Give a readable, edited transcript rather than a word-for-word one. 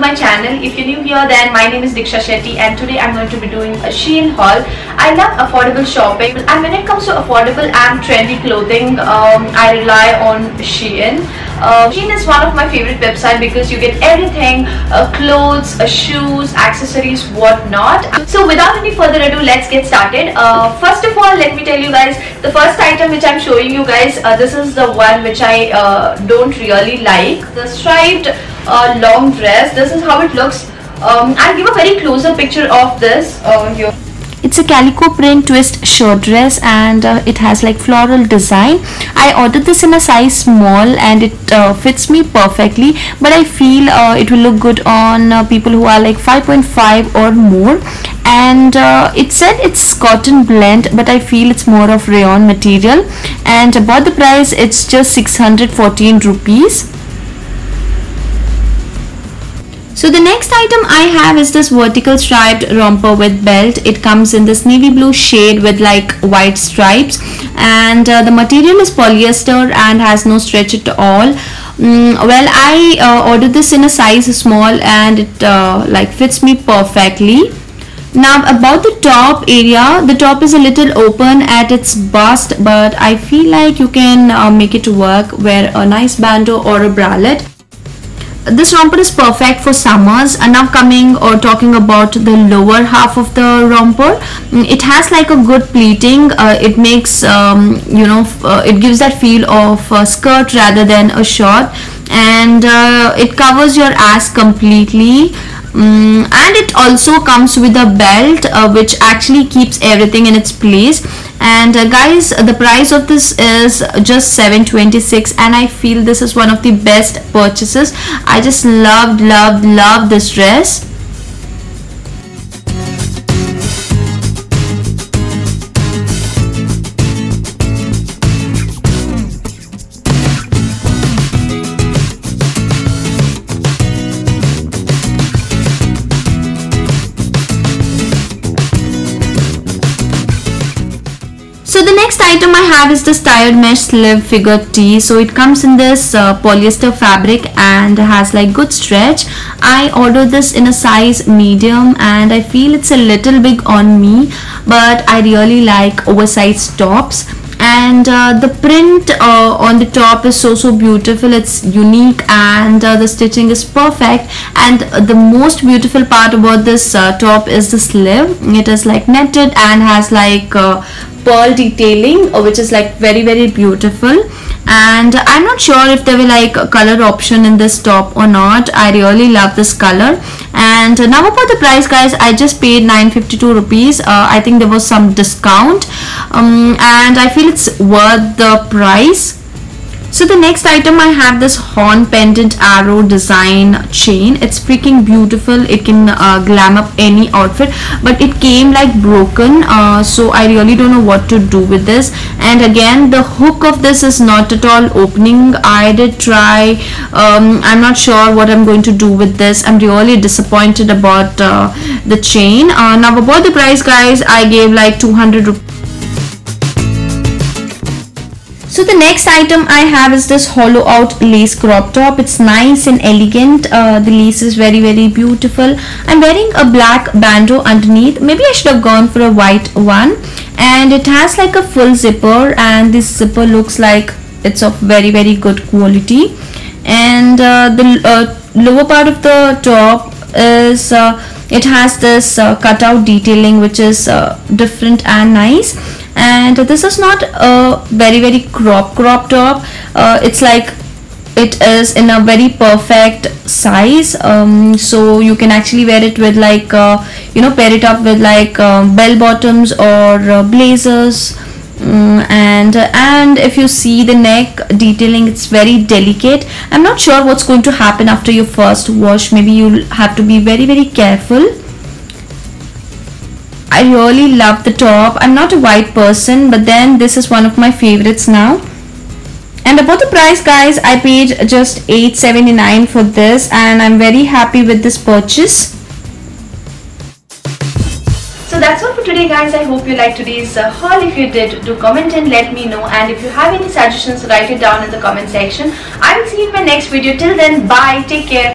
my channel. If you're new here, then my name is Diksha Shetty and today I'm going to be doing a SHEIN haul. I love affordable shopping, and when it comes to affordable and trendy clothing, I rely on SHEIN. SHEIN is one of my favorite websites because you get everything, clothes, shoes, accessories, whatnot. So without any further ado, let's get started. First of all, let me tell you guys, the first item which I'm showing you guys, this is the one which I don't really like. The striped long dress. This is how it looks. I'll give a very closer picture of this here. It's a calico print twist shirt dress, and it has like floral design. I ordered this in a size small and it fits me perfectly, but I feel it will look good on people who are like 5.5 or more. And it said it's cotton blend, but I feel it's more of rayon material, and about the price, it's just 614 rupees. So the next item I have is this vertical striped romper with belt. It comes in this navy blue shade with like white stripes, and the material is polyester and has no stretch at all. Well, I ordered this in a size small and it like fits me perfectly. Now about the top area, the top is a little open at its bust, but I feel like you can make it work. Wear a nice bandeau or a bralette. This romper is perfect for summers. And now coming or talking about the lower half of the romper, it has like a good pleating. It makes it gives that feel of a skirt rather than a short, and it covers your ass completely. And it also comes with a belt which actually keeps everything in its place. And guys, the price of this is just 726, and I feel this is one of the best purchases. I just love this dress. So the next item I have is this tired mesh sleeve figure tee. So it comes in this polyester fabric and has like good stretch. I ordered this in a size medium and I feel it's a little big on me, but I really like oversized tops. And the print on the top is so beautiful. It's unique, and the stitching is perfect. And the most beautiful part about this top is the sleeve. It is like netted and has like pearl detailing, which is like very beautiful. And I'm not sure if there will like a color option in this top or not. I really love this color. And now about the price, guys, I just paid 952 rupees. I think there was some discount, and I feel it's worth the price. So the next item I have this horn pendant arrow design chain. It's freaking beautiful. It can glam up any outfit, but it came like broken, so I really don't know what to do with this. And again, the hook of this is not at all opening. I did try. I'm not sure what I'm going to do with this. I'm really disappointed about the chain. Now about the price, guys, I gave like 200 rupees. So the next item I have is this hollow out lace crop top. It's nice and elegant. The lace is very beautiful. I'm wearing a black bandeau underneath. Maybe I should have gone for a white one. And it has like a full zipper, and this zipper looks like it's of very good quality. And the lower part of the top is it has this cutout detailing, which is different and nice. And this is not a very crop top. It's like it is in a very perfect size, so you can actually wear it with like pair it up with like bell bottoms or blazers. And if you see the neck detailing, it's very delicate. I'm not sure what's going to happen after your first wash. Maybe you'll have to be very careful. I really love the top. I'm not a white person, but then this is one of my favorites now. And about the price, guys, I paid just $8.79 for this, and I'm very happy with this purchase. So that's all for today, guys. I hope you liked today's haul. If you did, do comment and let me know. And if you have any suggestions, write it down in the comment section. I will see you in my next video. Till then, bye. Take care.